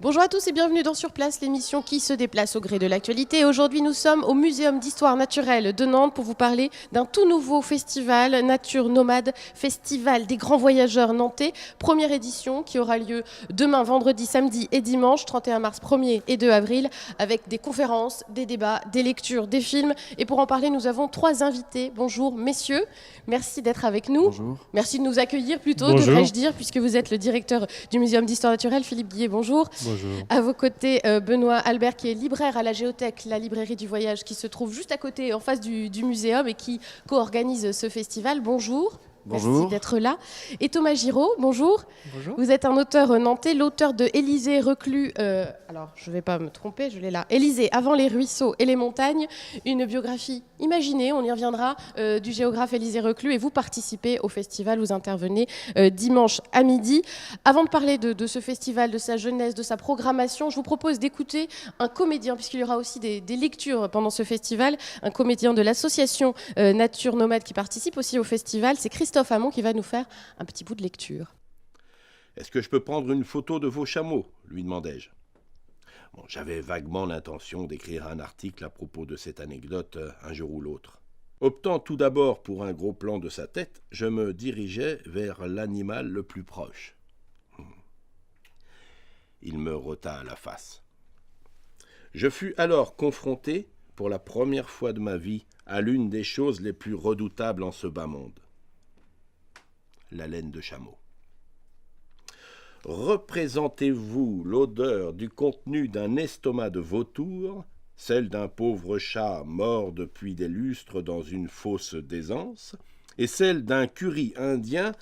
Bonjour à tous et bienvenue dans Sur Place, l'émission qui se déplace au gré de l'actualité. Aujourd'hui, nous sommes au Muséum d'Histoire Naturelle de Nantes pour vous parler d'un tout nouveau festival, Nature Nomade, Festival des Grands Voyageurs Nantais. Première édition qui aura lieu demain, vendredi, samedi et dimanche, 31 mars, 1er et 2 avril, avec des conférences, des débats, des lectures, des films. Et pour en parler, nous avons 3 invités. Bonjour messieurs, merci d'être avec nous. Bonjour. Merci de nous accueillir plutôt, Bonjour. devrais-je dire, puisque vous êtes le directeur du Muséum d'Histoire Naturelle, Philippe Guillet. Bonjour. Bonjour. À vos côtés, Benoît Albert, qui est libraire à la Géothèque, la librairie du voyage, qui se trouve juste à côté, en face du muséum et qui co-organise ce festival. Bonjour. Bonjour. Merci d'être là. Et Thomas Giraud, bonjour. Bonjour. Vous êtes un auteur nantais, l'auteur de Élysée reclus. Alors, je ne vais pas me tromper, je l'ai là. Élysée, avant les ruisseaux et les montagnes, une biographie imaginée, on y reviendra, du géographe Élysée reclus. Et vous participez au festival, vous intervenez dimanche à midi. Avant de parler de ce festival, de sa jeunesse, de sa programmation, je vous propose d'écouter un comédien, puisqu'il y aura aussi des lectures pendant ce festival, un comédien de l'association Nature Nomade qui participe aussi au festival. C'est Christophe Hamon qui va nous faire un petit bout de lecture. Est-ce que je peux prendre une photo de vos chameaux ? Lui demandai-je. Bon, j'avais vaguement l'intention d'écrire un article à propos de cette anecdote un jour ou l'autre. Optant tout d'abord pour un gros plan de sa tête, je me dirigeai vers l'animal le plus proche. Il me rota à la face. Je fus alors confronté, pour la première fois de ma vie, à l'une des choses les plus redoutables en ce bas monde. La laine de chameau. Représentez-vous l'odeur du contenu d'un estomac de vautour, celle d'un pauvre chat mort depuis des lustres dans une fausse d'aisance, et celle d'un curry indien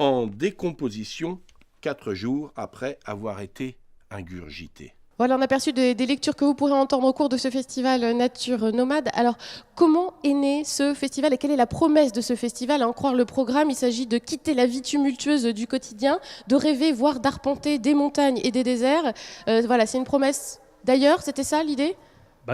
en décomposition 4 jours après avoir été ingurgité. Voilà, on a aperçu des lectures que vous pourrez entendre au cours de ce festival Nature Nomade. Alors, comment est né ce festival et quelle est la promesse de ce festival ? À en croire le programme, il s'agit de quitter la vie tumultueuse du quotidien, de rêver, voire d'arpenter des montagnes et des déserts. Voilà, c'est une promesse d'ailleurs, c'était ça l'idée ?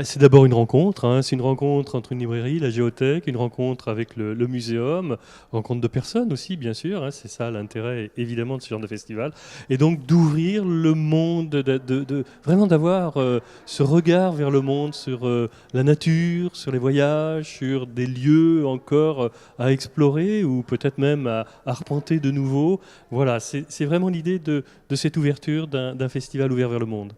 C'est d'abord une rencontre, c'est une rencontre entre une librairie, la Géothèque, une rencontre avec le muséum, rencontre de personnes aussi, bien sûr, c'est ça l'intérêt évidemment de ce genre de festival, et donc d'ouvrir le monde, de vraiment d'avoir ce regard vers le monde, sur la nature, sur les voyages, sur des lieux encore à explorer ou peut-être même à arpenter de nouveau. Voilà, c'est vraiment l'idée de cette ouverture d'un festival ouvert vers le monde.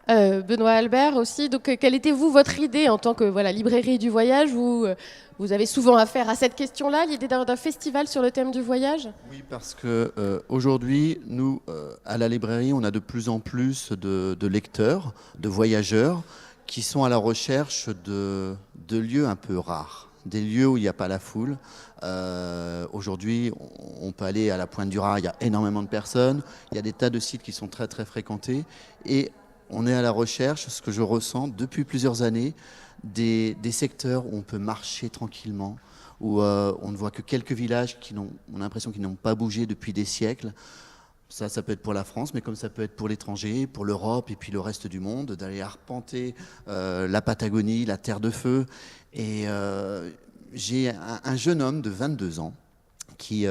Benoît Albert aussi, donc quelle était votre idée en tant que librairie du voyage ? Vous avez souvent affaire à cette question-là, l'idée d'un festival sur le thème du voyage ? Oui, parce que aujourd'hui, nous, à la librairie, on a de plus en plus de lecteurs, de voyageurs, qui sont à la recherche de lieux un peu rares, des lieux où il n'y a pas la foule. Aujourd'hui, on peut aller à la Pointe du Raz, il y a énormément de personnes, il y a des tas de sites qui sont très très fréquentés, et on est à la recherche, ce que je ressens depuis plusieurs années, des secteurs où on peut marcher tranquillement, où on ne voit que quelques villages on a l'impression qu'ils n'ont pas bougé depuis des siècles. Ça peut être pour la France, mais comme ça peut être pour l'étranger, pour l'Europe et puis le reste du monde, d'aller arpenter la Patagonie, la Terre de Feu. Et j'ai un jeune homme de 22 ans qui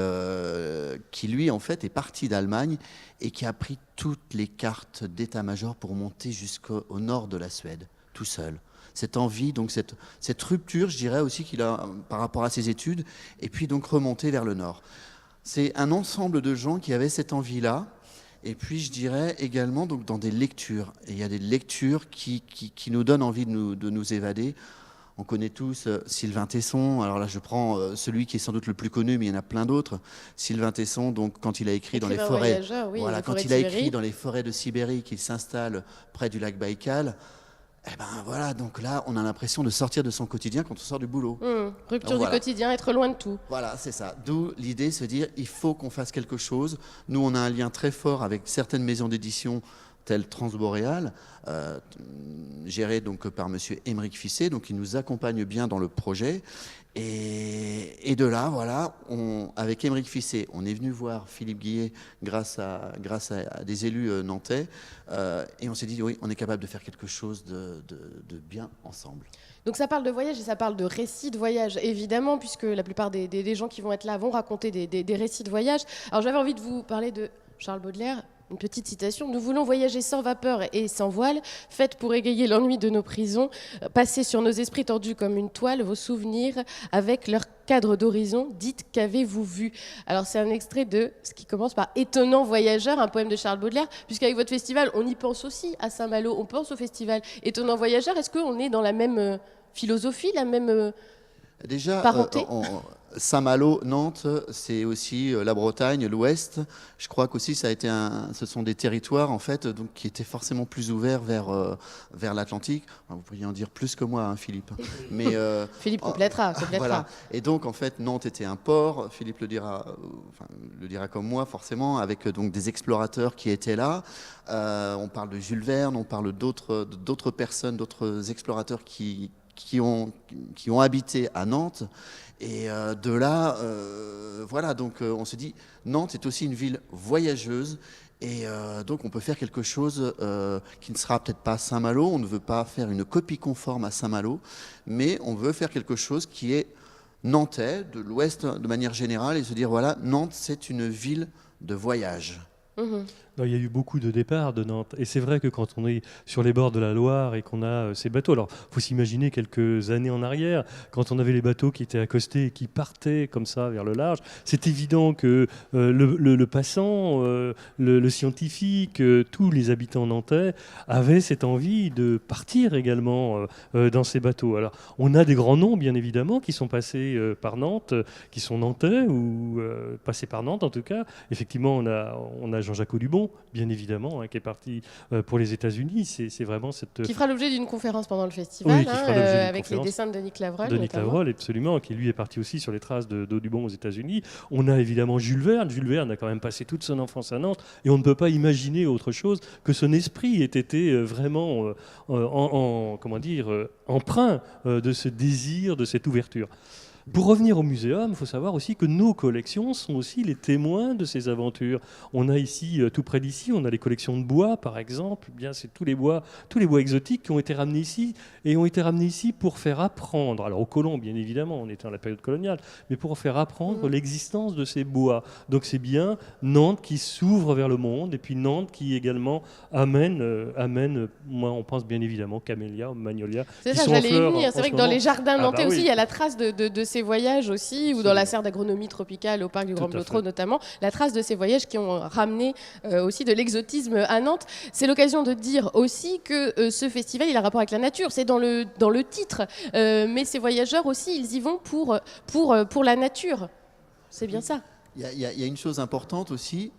lui, en fait, est parti d'Allemagne et qui a pris toutes les cartes d'état-major pour monter jusqu'au nord de la Suède, tout seul. Cette envie, donc cette rupture, je dirais aussi qu'il a par rapport à ses études, et puis donc remonter vers le nord. C'est un ensemble de gens qui avaient cette envie-là, et puis je dirais également donc, dans des lectures. Et il y a des lectures qui nous donnent envie de nous évader. On connaît tous Sylvain Tesson. Alors là, je prends celui qui est sans doute le plus connu, mais il y en a plein d'autres. Sylvain Tesson, donc quand il a écrit dans les forêts, quand il a écrit dans les forêts de Sibérie, qu'il s'installe près du lac Baïkal. Donc là, on a l'impression de sortir de son quotidien quand on sort du boulot. Rupture du quotidien, être loin de tout. Voilà, c'est ça. D'où l'idée de se dire, il faut qu'on fasse quelque chose. Nous, on a un lien très fort avec certaines maisons d'édition telles Transboréal, gérées donc par monsieur Émeric Fisset, donc il nous accompagne bien dans le projet. Et de là, voilà, avec Émeric Fisset, on est venu voir Philippe Guillet grâce à des élus nantais, et on s'est dit, oui, on est capable de faire quelque chose de bien ensemble. Donc ça parle de voyage et ça parle de récits de voyage, évidemment, puisque la plupart des gens qui vont être là vont raconter des récits de voyage. Alors j'avais envie de vous parler de Charles Baudelaire, Une petite citation. Nous voulons voyager sans vapeur et sans voile, faites pour égayer l'ennui de nos prisons, passer sur nos esprits tordus comme une toile, vos souvenirs avec leur cadre d'horizon, dites qu'avez-vous vu. Alors c'est un extrait de ce qui commence par Étonnant voyageur, un poème de Charles Baudelaire, puisqu'avec votre festival, on y pense aussi à Saint-Malo, on pense au festival Étonnant voyageur. Est-ce qu'on est dans la même philosophie, la même Déjà, parenté Saint-Malo, Nantes, c'est aussi la Bretagne, l'Ouest. Je crois qu'aussi ce sont des territoires en fait, donc, qui étaient forcément plus ouverts vers l'Atlantique. Enfin, vous pourriez en dire plus que moi, hein, Philippe. Mais, Philippe complétera. Voilà. Et donc en fait, Nantes était un port. Philippe le dira comme moi forcément, avec donc des explorateurs qui étaient là. On parle de Jules Verne, on parle d'autres personnes, d'autres explorateurs qui ont habité à Nantes. Et de là, voilà, donc on se dit, Nantes est aussi une ville voyageuse. Et donc on peut faire quelque chose qui ne sera peut-être pas Saint-Malo. On ne veut pas faire une copie conforme à Saint-Malo, mais on veut faire quelque chose qui est nantais, de l'Ouest de manière générale, et se dire, voilà, Nantes, c'est une ville de voyage. Non, il y a eu beaucoup de départs de Nantes. Et c'est vrai que quand on est sur les bords de la Loire et qu'on a ces bateaux, alors il faut s'imaginer quelques années en arrière, quand on avait les bateaux qui étaient accostés et qui partaient comme ça vers le large, c'est évident que le passant, le scientifique, tous les habitants nantais avaient cette envie de partir également dans ces bateaux. Alors on a des grands noms, bien évidemment, qui sont passés par Nantes, qui sont nantais ou passés par Nantes en tout cas. Effectivement, on a Jean-Jacques Audubon, bien évidemment, hein, qui est parti pour les États-Unis. C'est vraiment cette... Qui fera l'objet d'une conférence pendant le festival, oui, avec les dessins de Denis Clavreul. Denis Clavreul, absolument, qui lui est parti aussi sur les traces d'Audubon aux États-Unis. On a évidemment Jules Verne. Jules Verne a quand même passé toute son enfance à Nantes, et on ne peut pas imaginer autre chose que son esprit ait été vraiment empreint de ce désir, de cette ouverture. Pour revenir au muséum, il faut savoir aussi que nos collections sont aussi les témoins de ces aventures. On a ici, tout près d'ici, on a les collections de bois, par exemple. Eh bien, c'est tous les bois exotiques qui ont été ramenés ici, et ont été ramenés ici pour faire apprendre, alors aux colons, bien évidemment, on était dans la période coloniale, mais pour faire apprendre l'existence de ces bois. Donc c'est bien Nantes qui s'ouvre vers le monde, et puis Nantes qui également amène, moi on pense bien évidemment Camélia, Magnolia. C'est ça, j'allais y venir. C'est vrai que dans les jardins nantais aussi, il y a la trace de ces voyages aussi, ou dans la serre d'agronomie tropicale au parc du Grand Blotreau notamment, la trace de ces voyages qui ont ramené aussi de l'exotisme à Nantes. C'est l'occasion de dire aussi que ce festival, il a rapport avec la nature, c'est dans le titre, mais ces voyageurs aussi, ils y vont pour la nature. C'est bien ça. Il y a une chose importante aussi,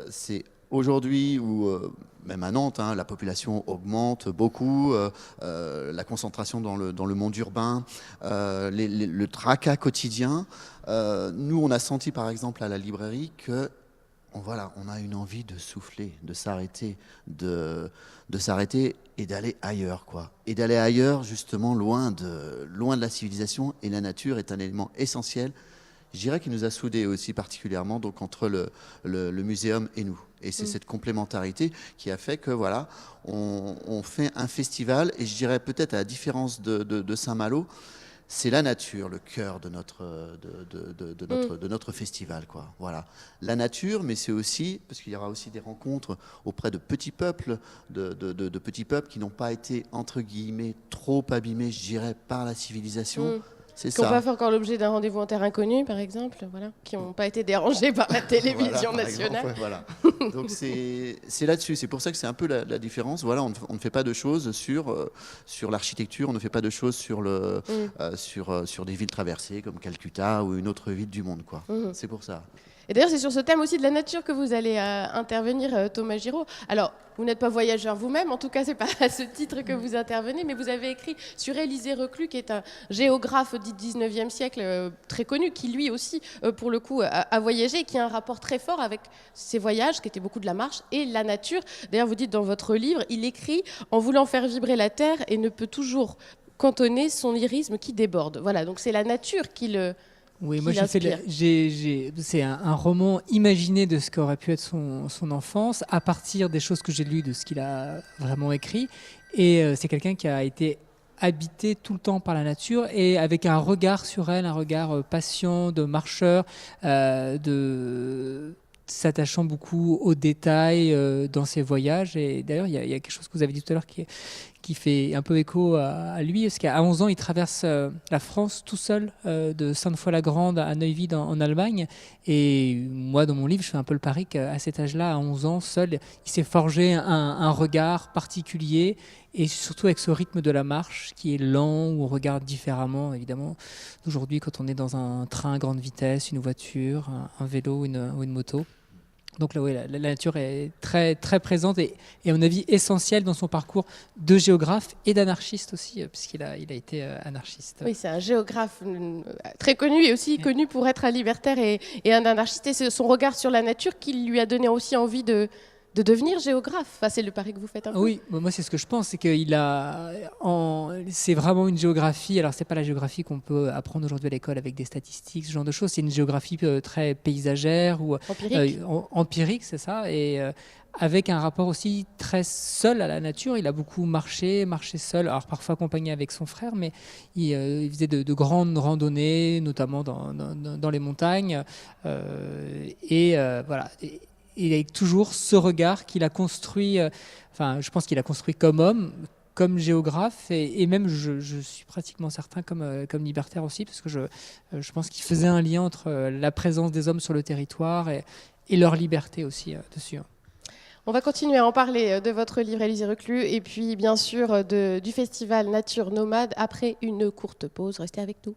c'est aujourd'hui où, même à Nantes, hein, la population augmente beaucoup, la concentration dans le monde urbain, le tracas quotidien. Nous, on a senti par exemple à la librairie que on a une envie de souffler, de s'arrêter, de s'arrêter et d'aller ailleurs, quoi. Et d'aller ailleurs, justement, loin de la civilisation. Et la nature est un élément essentiel, je dirais, qui nous a soudés aussi particulièrement, donc entre le muséum et nous. Et c'est cette complémentarité qui a fait que voilà, on fait un festival, et je dirais peut-être à la différence de Saint-Malo, c'est la nature, le cœur de notre festival, quoi. Voilà, la nature, mais c'est aussi, parce qu'il y aura aussi des rencontres auprès de petits peuples, de petits peuples qui n'ont pas été, entre guillemets, trop abîmés, je dirais, par la civilisation. C'est qui n'ont pas fait encore l'objet d'un rendez-vous en terre inconnue, par exemple, voilà, qui n'ont pas été dérangés par la télévision nationale. Exemple, voilà. Donc c'est là-dessus, c'est pour ça que c'est un peu la différence. Voilà, on ne fait pas de choses sur l'architecture, on ne fait pas de choses sur des villes traversées comme Calcutta ou une autre ville du monde, quoi. C'est pour ça. Et d'ailleurs, c'est sur ce thème aussi de la nature que vous allez intervenir, Thomas Giraud. Alors, vous n'êtes pas voyageur vous-même, en tout cas, c'est pas à ce titre que vous intervenez, mais vous avez écrit sur Élisée Reclus, qui est un géographe du 19e siècle très connu, qui lui aussi, pour le coup, a voyagé, et qui a un rapport très fort avec ses voyages, qui étaient beaucoup de la marche, et la nature. D'ailleurs, vous dites dans votre livre, il écrit « En voulant faire vibrer la terre et ne peut toujours cantonner son lyrisme qui déborde ». Voilà, donc c'est la nature qui le... Oui, moi c'est un roman imaginé de ce qu'aurait pu être son enfance à partir des choses que j'ai lues de ce qu'il a vraiment écrit. Et c'est quelqu'un qui a été habité tout le temps par la nature et avec un regard sur elle, un regard patient, de marcheur, s'attachant beaucoup aux détails dans ses voyages. Et d'ailleurs, il y a quelque chose que vous avez dit tout à l'heure qui fait un peu écho à lui, parce qu'à 11 ans, il traverse la France tout seul, de Sainte-Foy-la-Grande à Neuwied en Allemagne. Et moi, dans mon livre, je fais un peu le pari qu'à cet âge-là, à 11 ans, seul, il s'est forgé un regard particulier, et surtout avec ce rythme de la marche qui est lent, où on regarde différemment, évidemment, d'aujourd'hui quand on est dans un train à grande vitesse, une voiture, un vélo ou une moto. Donc là, oui, la nature est très, très présente et à mon avis essentielle dans son parcours de géographe et d'anarchiste aussi, puisqu'il a été anarchiste. Oui, c'est un géographe très connu et aussi connu pour être un libertaire et un anarchiste. Et c'est son regard sur la nature qui lui a donné aussi envie de devenir géographe. Enfin, c'est le pari que vous faites un peu. Oui, moi c'est ce que je pense, c'est qu'il c'est vraiment une géographie. Alors c'est pas la géographie qu'on peut apprendre aujourd'hui à l'école avec des statistiques, ce genre de choses. C'est une géographie très paysagère ou empirique, c'est ça. Et avec un rapport aussi très seul à la nature. Il a beaucoup marché seul, alors parfois accompagné avec son frère, mais il faisait de grandes randonnées, notamment dans les montagnes. Voilà. Il a toujours ce regard qu'il a construit, je pense qu'il a construit comme homme, comme géographe, et même je suis pratiquement certain comme libertaire aussi, parce que je pense qu'il faisait un lien entre la présence des hommes sur le territoire et leur liberté aussi dessus. On va continuer à en parler de votre livre Élysée Reclus, et puis bien sûr du festival Nature Nomade après une courte pause. Restez avec nous.